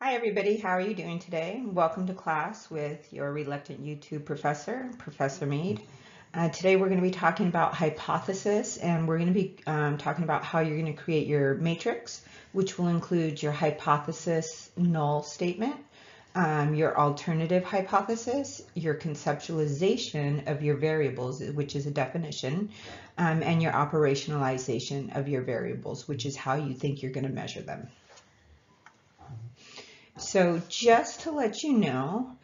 Hi everybody, how are you doing today? Welcome to class with your reluctant YouTube professor, Professor Mead. Today we're going to be talking about hypothesis, and we're going to be talking about how you're going to create your matrix, which will include your hypothesis null statement, your alternative hypothesis, your conceptualization of your variables, which is a definition, and your operationalization of your variables, which is how you think you're going to measure them. So just to let you know,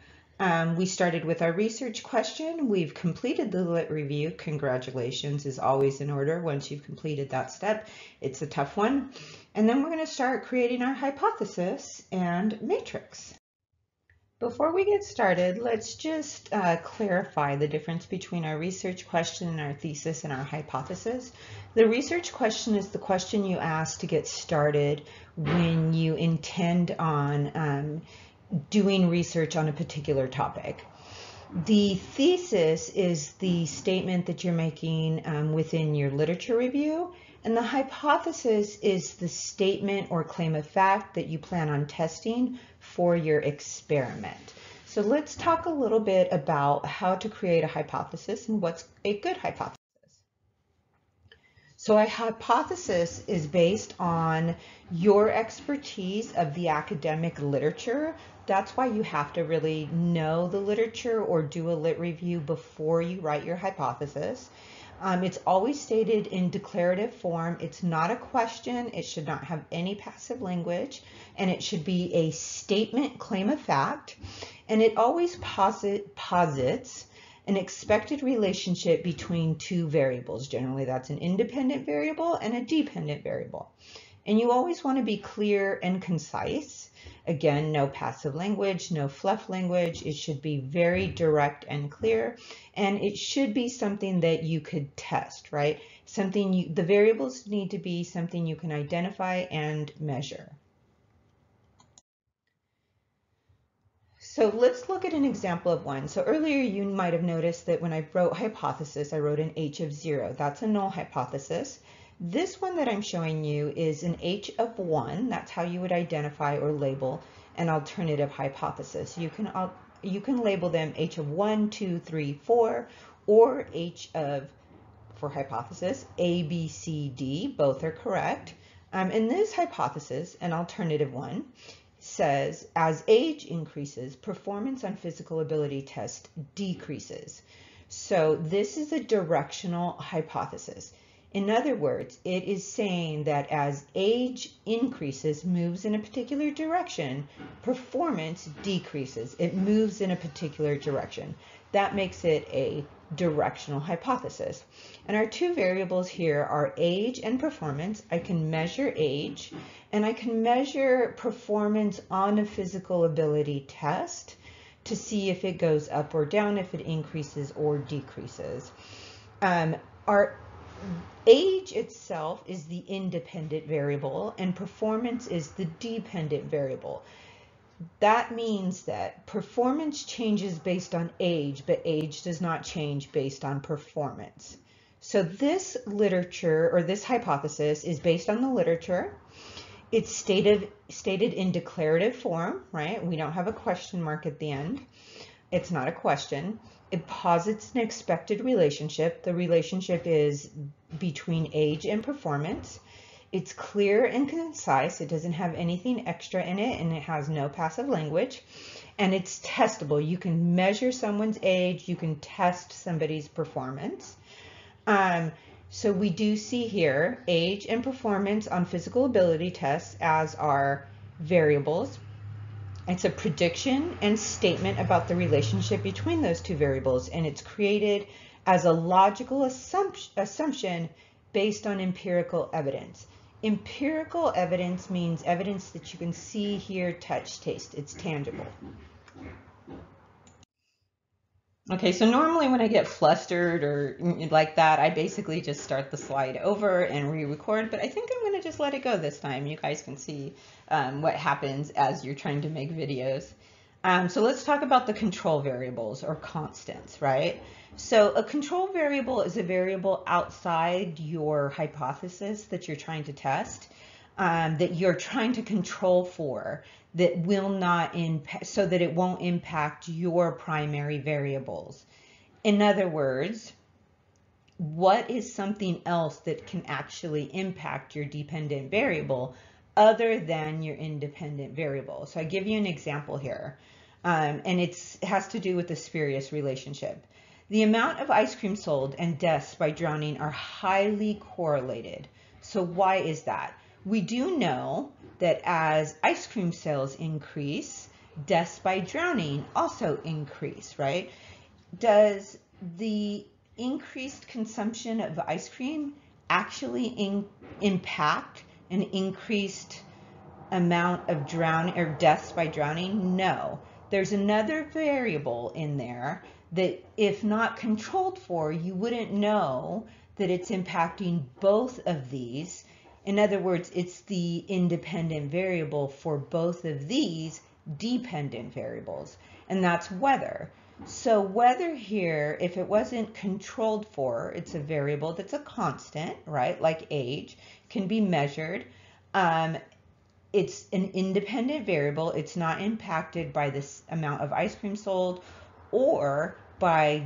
we started with our research question. We've completed the lit review. Congratulations is always in order once you've completed that step. It's a tough one. And then we're going to start creating our hypothesis and matrix. Before we get started, let's just clarify the difference between our research question and our thesis and our hypothesis. The research question is the question you ask to get started when you intend on doing research on a particular topic. The thesis is the statement that you're making within your literature review, and the hypothesis is the statement or claim of fact that you plan on testing for your experiment. So let's talk a little bit about how to create a hypothesis and what's a good hypothesis. So a hypothesis is based on your expertise of the academic literature. That's why you have to really know the literature or do a lit review before you write your hypothesis. It's always stated in declarative form. It's not a question. It should not have any passive language, and it should be a statement, claim of fact, and it always posits an expected relationship between two variables. Generally, that's an independent variable and a dependent variable. And you always want to be clear and concise. Again, no passive language, no fluff language. It should be very direct and clear, and it should be something that you could test, right? The variables need to be something you can identify and measure. So let's look at an example of one. So earlier you might have noticed that when I wrote hypothesis, I wrote an H of 0. That's a null hypothesis. This one that I'm showing you is an H of 1. That's how you would identify or label an alternative hypothesis. You can label them H of 1, 2, 3, 4, or H of, for hypothesis, A, B, C, D. Both are correct. In this hypothesis, an alternative one, says as age increases, performance on physical ability test decreases. So this is a directional hypothesis. In other words, it is saying that as age increases, moves in a particular direction, performance decreases. It moves in a particular direction. That makes it a directional hypothesis. And our two variables here are age and performance. I can measure age, and I can measure performance on a physical ability test to see if it goes up or down, if it increases or decreases. Our age itself is the independent variable, and performance is the dependent variable. That means that performance changes based on age, but age does not change based on performance. So this literature, or this hypothesis, is based on the literature. It's stated in declarative form, right? We don't have a question mark at the end. It's not a question. It posits an expected relationship. The relationship is between age and performance. It's clear and concise. It doesn't have anything extra in it, and it has no passive language. And it's testable. You can measure someone's age. You can test somebody's performance. So we do see here age and performance on physical ability tests as our variables. It's a prediction and statement about the relationship between those two variables, and it's created as a logical assumption based on empirical evidence. Empirical evidence means evidence that you can see, hear, touch, taste. It's tangible. Okay, so normally when I get flustered or like that, I basically just start the slide over and re-record, but I think I'm going to just let it go this time. You guys can see what happens as you're trying to make videos. So let's talk about the control variables or constants, right? So a control variable is a variable outside your hypothesis that you're trying to test. that you're trying to control for that will not impact, so that it won't impact your primary variables. In other words, what is something else that can actually impact your dependent variable other than your independent variable? So I give you an example here, and it has to do with the spurious relationship. The amount of ice cream sold and deaths by drowning are highly correlated. So why is that? We do know that as ice cream sales increase, deaths by drowning also increase, right? Does the increased consumption of ice cream actually impact an increased amount of drowning or deaths by drowning? No. There's another variable in there that, if not controlled for, you wouldn't know that it's impacting both of these. In other words, it's the independent variable for both of these dependent variables, and that's weather. So weather here, if it wasn't controlled for, it's a variable that's a constant, right? Like age, can be measured. It's an independent variable. It's not impacted by this amount of ice cream sold or by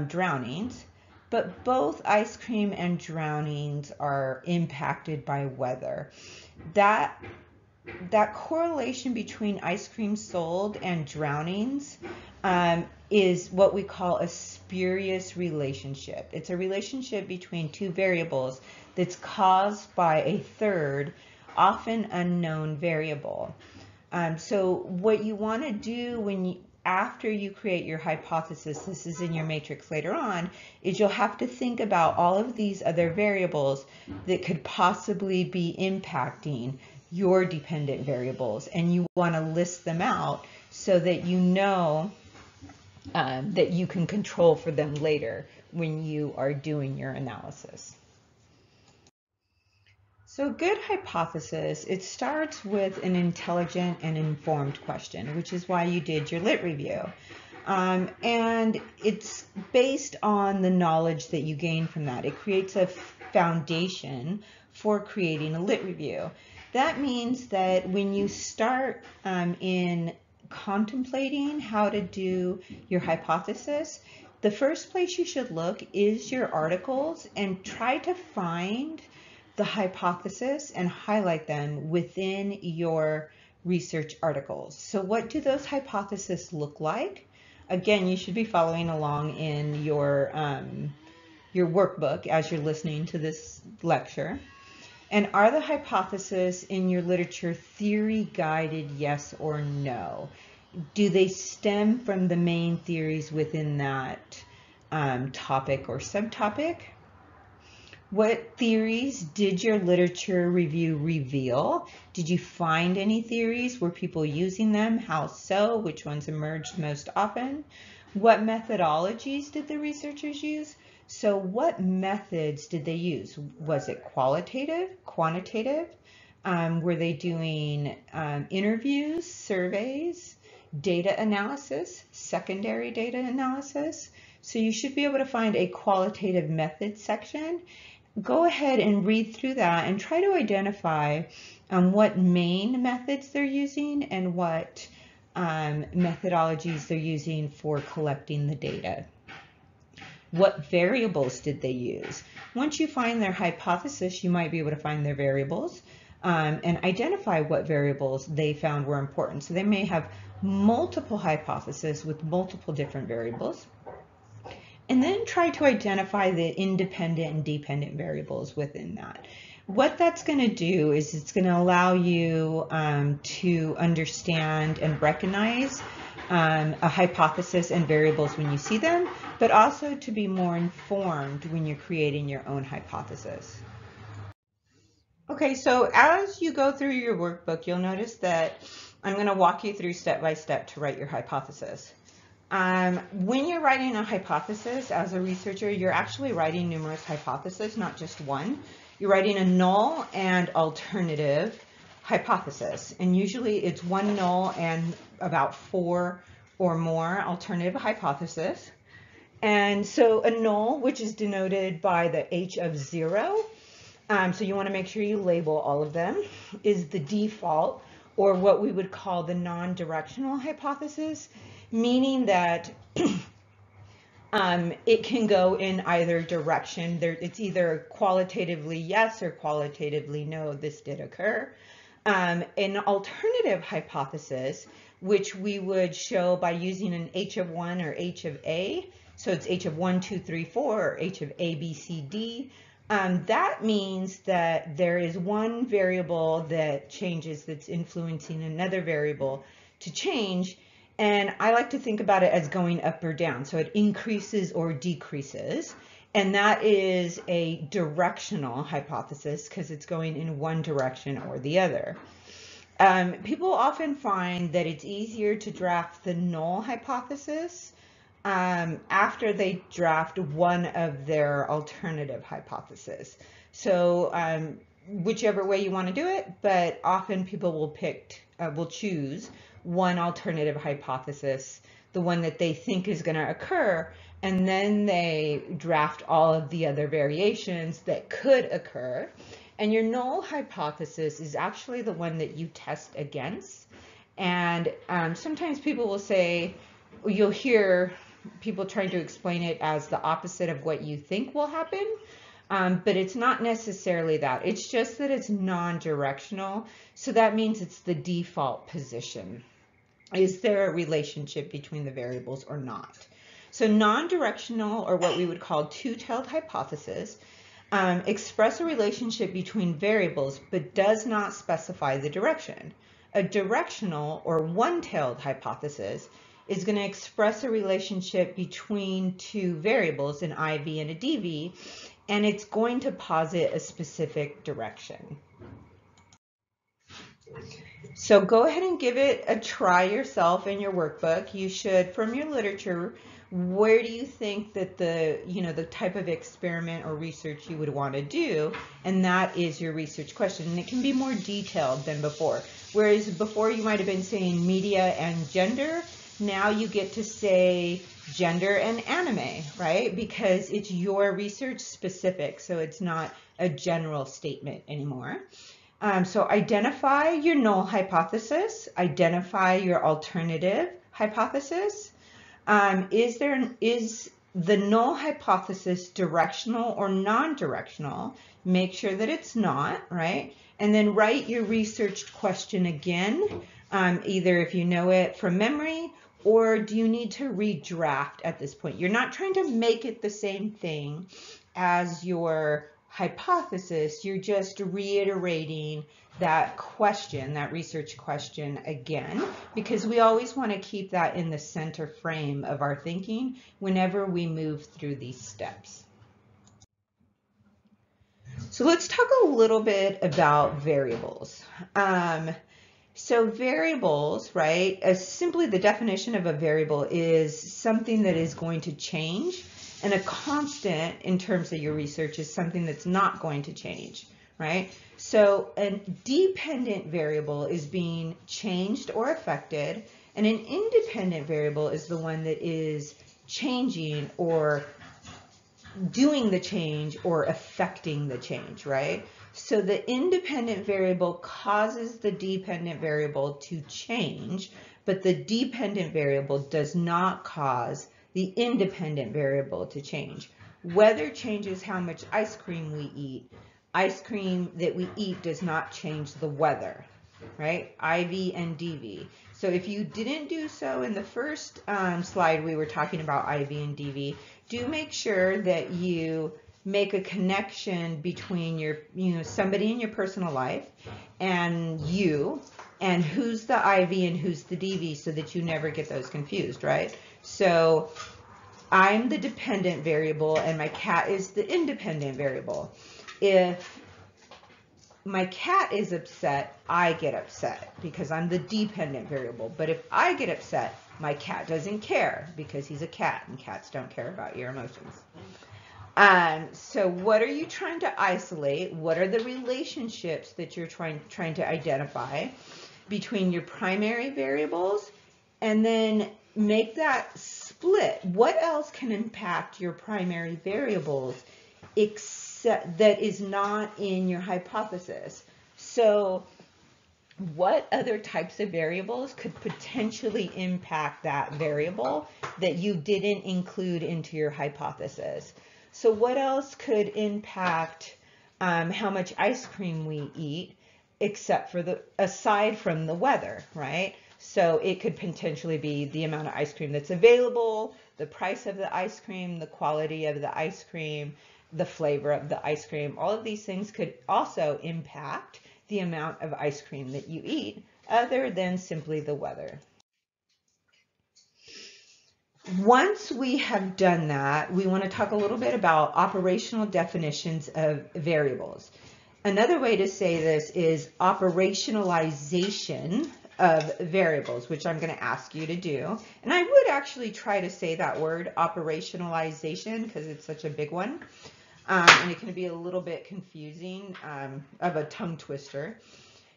drownings, but both ice cream and drownings are impacted by weather. That correlation between ice cream sold and drownings is what we call a spurious relationship. It's a relationship between two variables that's caused by a third, often unknown variable. So what you want to do after you create your hypothesis, this is in your matrix later on, is you'll have to think about all of these other variables that could possibly be impacting your dependent variables, and you want to list them out so that you know that you can control for them later when you are doing your analysis. So a good hypothesis, it starts with an intelligent and informed question, which is why you did your lit review. And it's based on the knowledge that you gain from that. It creates a foundation for creating a lit review. That means that when you start in contemplating how to do your hypothesis, the first place you should look is your articles and try to find the hypothesis and highlight them within your research articles. So what do those hypotheses look like? Again, you should be following along in your workbook as you're listening to this lecture. And are the hypotheses in your literature theory guided, yes or no? Do they stem from the main theories within that topic or subtopic? What theories did your literature review reveal? Did you find any theories? Were people using them? How so? Which ones emerged most often? What methodologies did the researchers use? So what methods did they use? Was it qualitative, quantitative? Were they doing interviews, surveys, data analysis, secondary data analysis? So you should be able to find a qualitative method section. Go ahead and read through that and try to identify what main methods they're using and what methodologies they're using for collecting the data. What variables did they use? Once you find their hypothesis, you might be able to find their variables and identify what variables they found were important. So they may have multiple hypotheses with multiple different variables. And then try to identify the independent and dependent variables within that. What that's going to do is it's going to allow you to understand and recognize a hypothesis and variables when you see them, but also to be more informed when you're creating your own hypothesis. Okay, so as you go through your workbook, you'll notice that I'm going to walk you through step by step to write your hypothesis. When you're writing a hypothesis as a researcher, you're actually writing numerous hypotheses, not just one. You're writing a null and alternative hypothesis, and usually it's one null and about 4 or more alternative hypotheses. And so a null, which is denoted by the H of 0, so you want to make sure you label all of them, is the default, or what we would call the non-directional hypothesis, meaning that it can go in either direction. It's either qualitatively yes or qualitatively no, this did occur. An alternative hypothesis, which we would show by using an H of 1 or H of A, so it's H of 1, 2, 3, 4, or H of A, B, C, D. That means that there is one variable that changes that's influencing another variable to change. And I like to think about it as going up or down. So it increases or decreases. And that is a directional hypothesis because it's going in one direction or the other. People often find that it's easier to draft the null hypothesis after they draft one of their alternative hypotheses. So whichever way you want to do it, but often people will choose one alternative hypothesis, the one that they think is going to occur, and then they draft all of the other variations that could occur. And your null hypothesis is actually the one that you test against. And sometimes people will say, you'll hear people trying to explain it as the opposite of what you think will happen. But it's not necessarily that. It's just that it's non-directional. So that means it's the default position. Is there a relationship between the variables or not? So non-directional, or what we would call two-tailed hypothesis, express a relationship between variables but does not specify the direction. A directional or one-tailed hypothesis is going to express a relationship between two variables, an IV and a DV, and it's going to posit a specific direction. So go ahead and give it a try yourself in your workbook. You should, from your literature, where do you think that the type of experiment or research you would want to do, and that is your research question. And it can be more detailed than before. Whereas before you might have been saying media and gender, now you get to say gender and anime, right? Because it's your research specific, so it's not a general statement anymore. So identify your null hypothesis, identify your alternative hypothesis. Is the null hypothesis directional or non-directional? Make sure that it's not, right? And then write your research question again, either if you know it from memory, or do you need to redraft at this point? You're not trying to make it the same thing as your hypothesis, you're just reiterating that question, that research question again, because we always want to keep that in the center frame of our thinking whenever we move through these steps. So let's talk a little bit about variables. So variables, right, simply the definition of a variable is something that is going to change, and a constant in terms of your research is something that's not going to change, right? So a dependent variable is being changed or affected, and an independent variable is the one that is changing or doing the change or affecting the change, right? So the independent variable causes the dependent variable to change, but the dependent variable does not cause the independent variable to change. Weather changes how much ice cream we eat. Ice cream that we eat does not change the weather, right? IV and DV. So if you didn't do so in the first slide, we were talking about IV and DV, do make sure that you make a connection between your, somebody in your personal life and you, and who's the IV and who's the DV, so that you never get those confused, right? So I'm the dependent variable and my cat is the independent variable. If my cat is upset, I get upset because I'm the dependent variable. But if I get upset, my cat doesn't care because he's a cat and cats don't care about your emotions. So what are you trying to isolate? What are the relationships that you're trying to identify between your primary variables? And then make that split. What else can impact your primary variables except that is not in your hypothesis. So what other types of variables could potentially impact that variable that you didn't include into your hypothesis? So what else could impact how much ice cream we eat, except for aside from the weather, right? So it could potentially be the amount of ice cream that's available, the price of the ice cream, the quality of the ice cream, the flavor of the ice cream. All of these things could also impact the amount of ice cream that you eat, other than simply the weather. Once we have done that, we want to talk a little bit about operational definitions of variables. Another way to say this is operationalization of variables, which I'm going to ask you to do. And I would actually try to say that word, operationalization, because it's such a big one. And it can be a little bit confusing, of a tongue twister.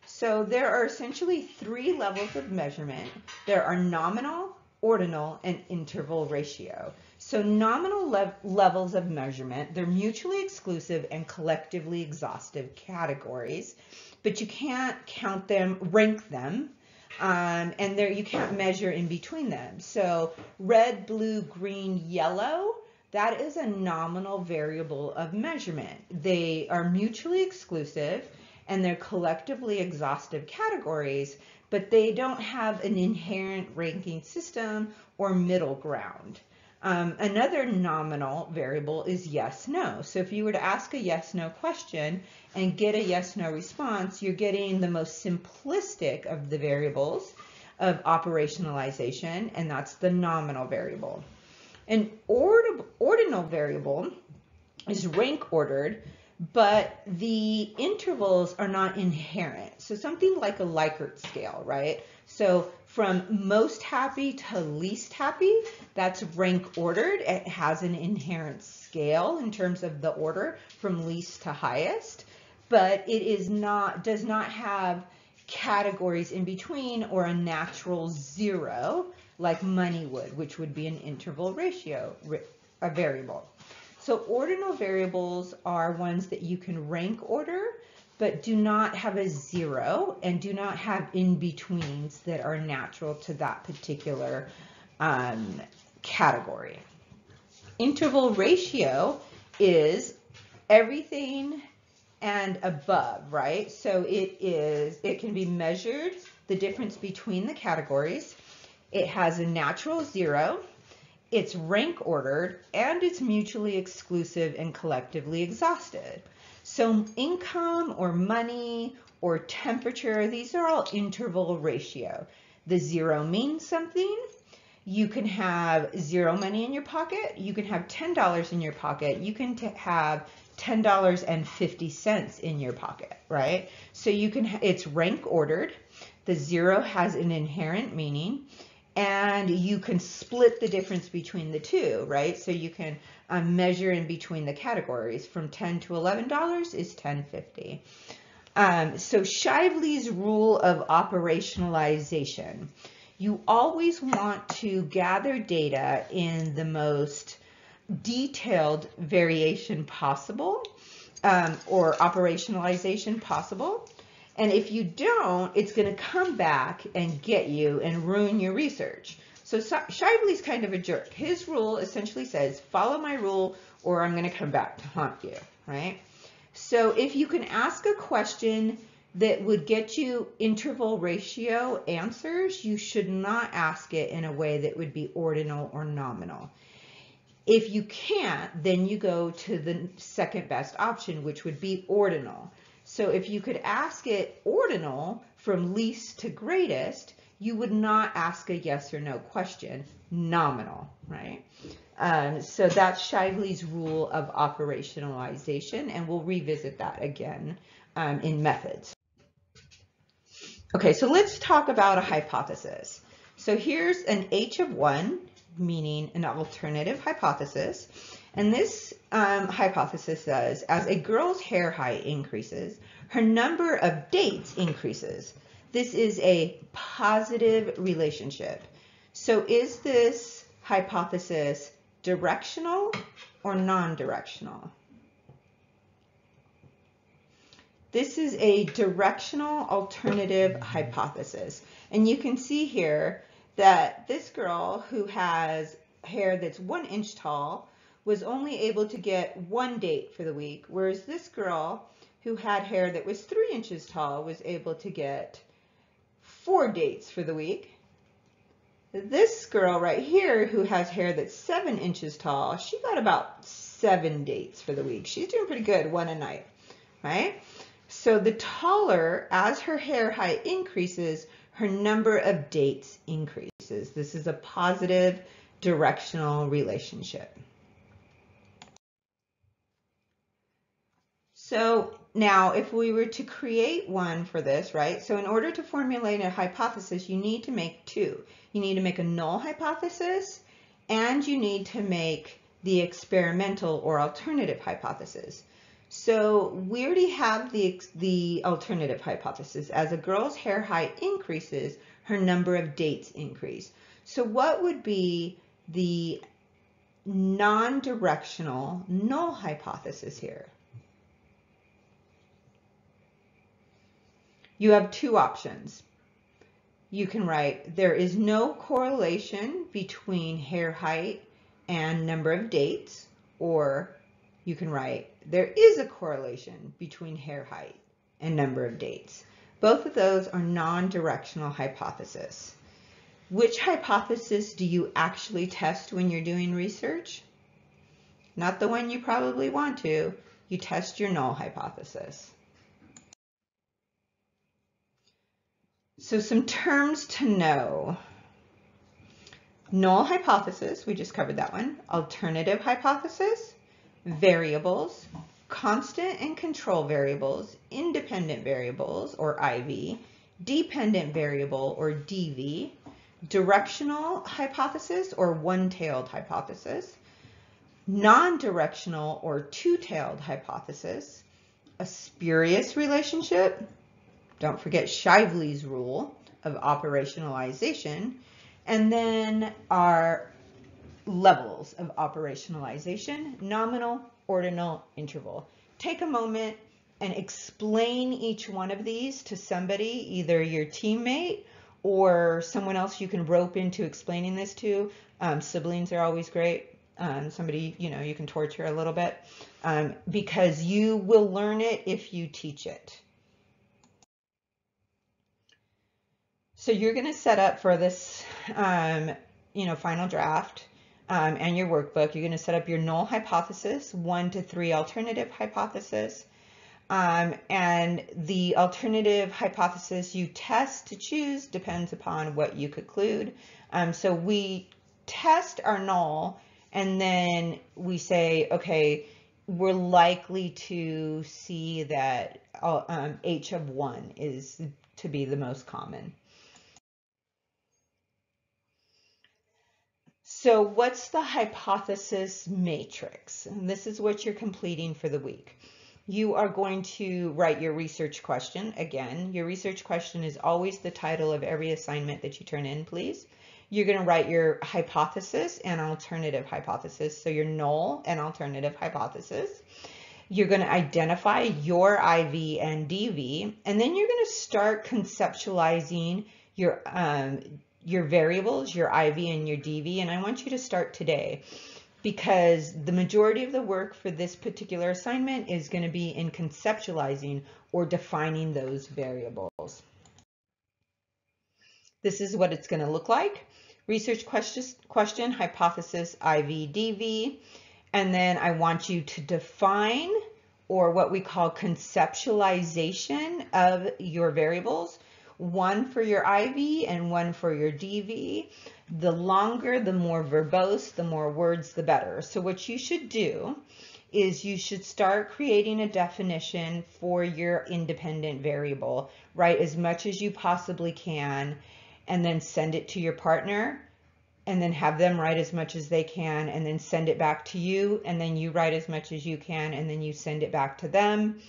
So there are essentially 3 levels of measurement. There are nominal, ordinal, and interval ratio. So nominal levels of measurement, they're mutually exclusive and collectively exhaustive categories, but you can't count them, rank them, and you can't measure in between them. So red, blue, green, yellow, that is a nominal variable of measurement. They are mutually exclusive and they're collectively exhaustive categories, but they don't have an inherent ranking system or middle ground. Another nominal variable is yes, no. So if you were to ask a yes, no question and get a yes, no response, you're getting the most simplistic of the variables of operationalization, and that's the nominal variable. An ordinal variable is rank ordered, but the intervals are not inherent. So something like a Likert scale, right? So from most happy to least happy, that's rank ordered. It has an inherent scale in terms of the order from least to highest, but it does not have categories in between or a natural zero like money would, which would be an interval ratio, a variable. So ordinal variables are ones that you can rank order, but do not have a zero and do not have in-betweens that are natural to that particular category. Interval ratio is everything and above, right? So it can be measured, the difference between the categories. It has a natural zero, it's rank ordered, and it's mutually exclusive and collectively exhausted. So income or money or temperature, these are all interval ratio. The zero means something. You can have zero money in your pocket. You can have $10 in your pocket. You can have $10.50 in your pocket, right? So it's rank ordered. The zero has an inherent meaning, and you can split the difference between the two, right? So you can measure in between the categories. From $10 to $11 is $10.50. So Shively's rule of operationalization. You always want to gather data in the most detailed variation possible, or operationalization possible. And if you don't, it's going to come back and get you and ruin your research. So Shively's kind of a jerk. His rule essentially says, follow my rule or I'm going to come back to haunt you, right? So if you can ask a question that would get you interval ratio answers, you should not ask it in a way that would be ordinal or nominal. If you can't, then you go to the second best option, which would be ordinal. So if you could ask it ordinal from least to greatest, you would not ask a yes or no question, nominal, right? So that's Shively's rule of operationalization, and we'll revisit that again in methods. Okay, so let's talk about a hypothesis. So here's an H of 1, meaning an alternative hypothesis. And this hypothesis says, as a girl's hair height increases, her number of dates increases. This is a positive relationship. So is this hypothesis directional or non-directional? This is a directional alternative hypothesis. And you can see here that this girl who has hair that's 1 inch tall was only able to get 1 date for the week, whereas this girl who had hair that was 3 inches tall was able to get 4 dates for the week. This girl right here who has hair that's 7 inches tall, she got about 7 dates for the week. She's doing pretty good, 1 a night, right? So the taller, as her hair height increases, her number of dates increases. This is a positive directional relationship. So now if we were to create one for this, right? So in order to formulate a hypothesis, you need to make 2. You need to make a null hypothesis and you need to make the experimental or alternative hypothesis. So we already have the alternative hypothesis. As a girl's hair height increases, her number of dates increase. So what would be the non-directional null hypothesis here? You have 2 options. You can write, there is no correlation between hair height and number of dates, or you can write, there is a correlation between hair height and number of dates. Both of those are non-directional hypotheses. Which hypothesis do you actually test when you're doing research? Not the one you probably want to. You test your null hypothesis. So some terms to know. Null hypothesis, we just covered that one. Alternative hypothesis, variables, constant and control variables, independent variables, or IV, dependent variable, or DV, directional hypothesis, or one-tailed hypothesis, non-directional or two-tailed hypothesis, a spurious relationship, don't forget Shively's rule of operationalization, and then our levels of operationalization, nominal, ordinal, interval. Take a moment and explain each one of these to somebody, either your teammate or someone else you can rope into explaining this to. Siblings are always great. Somebody, you can torture a little bit because you will learn it if you teach it. So you're going to set up for this, final draft and your workbook. You're going to set up your null hypothesis, 1 to 3 alternative hypothesis. And the alternative hypothesis you test to choose depends upon what you conclude. So we test our null and then we say, okay, we're likely to see that H of 1 is to be the most common. So what's the hypothesis matrix? And this is what you're completing for the week. You are going to write your research question. Again, your research question is always the title of every assignment that you turn in, please. You're going to write your hypothesis and alternative hypothesis. So your null and alternative hypothesis. You're going to identify your IV and DV, and then you're going to start conceptualizing your variables, your IV and your DV, and I want you to start today because the majority of the work for this particular assignment is going to be in conceptualizing or defining those variables. This is what it's going to look like. Research question, hypothesis, IV, DV, and then I want you to define, or what we call conceptualization of your variables. 1 for your IV and 1 for your DV. The longer, the more verbose, the more words, the better. So what you should do is you should start creating a definition for your independent variable. Write as much as you possibly can and then send it to your partner and then have them write as much as they can and then send it back to you, and then you write as much as you can and then you send it back to them.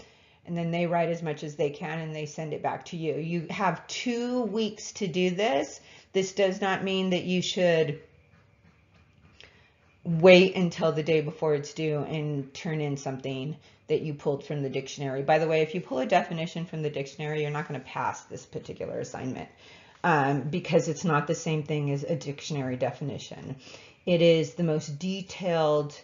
And then they write as much as they can and they send it back to you. You have 2 weeks to do this. This does not mean that you should wait until the day before it's due and turn in something that you pulled from the dictionary. By the way, if you pull a definition from the dictionary, you're not going to pass this particular assignment because it's not the same thing as a dictionary definition. It is the most detailed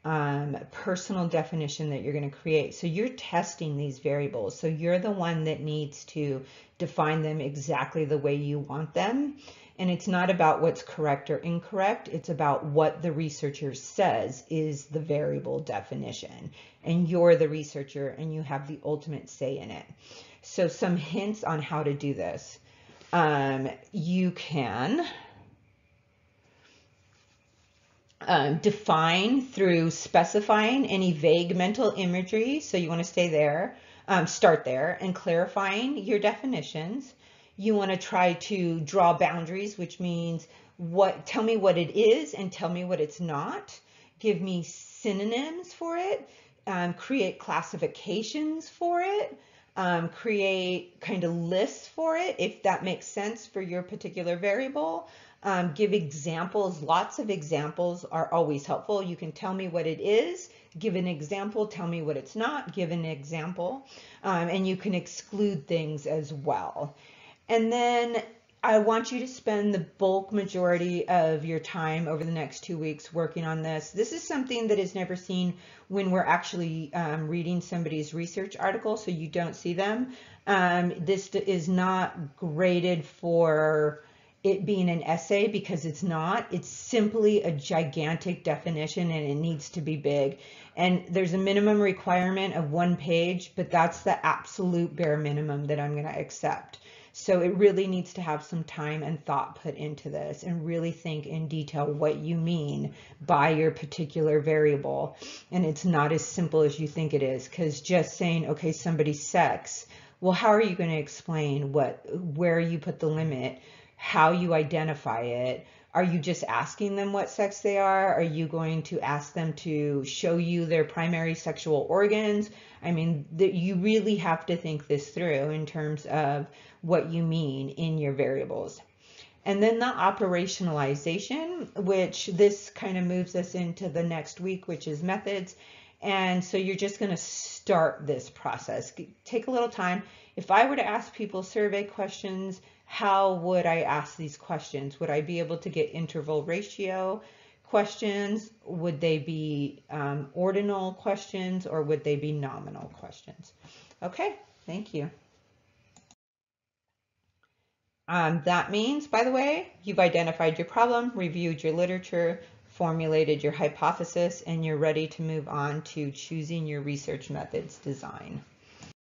personal definition that you're going to create. So you're testing these variables. So you're the one that needs to define them exactly the way you want them. And it's not about what's correct or incorrect. It's about what the researcher says is the variable definition. And you're the researcher and you have the ultimate say in it. So some hints on how to do this. You can define through specifying any vague mental imagery. So you want to stay there, start there, and clarifying your definitions. You want to try to draw boundaries, which means tell me what it is and tell me what it's not. Give me synonyms for it, create classifications for it, create kind of lists for it, if that makes sense for your particular variable. Give examples. Lots of examples are always helpful. You can tell me what it is, give an example, tell me what it's not, give an example, and you can exclude things as well. And then I want you to spend the bulk majority of your time over the next 2 weeks working on this. This is something that is never seen when we're actually reading somebody's research article, so you don't see them. This is not graded for it being an essay because it's not. It's simply a gigantic definition and it needs to be big. And there's a minimum requirement of 1 page, but that's the absolute bare minimum that I'm going to accept. So it really needs to have some time and thought put into this and really think in detail what you mean by your particular variable. And it's not as simple as you think it is, because just saying, okay, somebody's sex, well, how are you going to explain where you put the limit, how you identify it? Are you just asking them what sex they are? Are you going to ask them to show you their primary sexual organs? I mean, you really have to think this through in terms of what you mean in your variables. And then the operationalization, which this kind of moves us into the next week, which is methods. And so you're just going to start this process. Take a little time. If I were to ask people survey questions, how would I ask these questions? Would I be able to get interval ratio questions? Would they be ordinal questions, or would they be nominal questions? Okay, thank you. That means, by the way, you've identified your problem, reviewed your literature, formulated your hypothesis, and you're ready to move on to choosing your research methods design.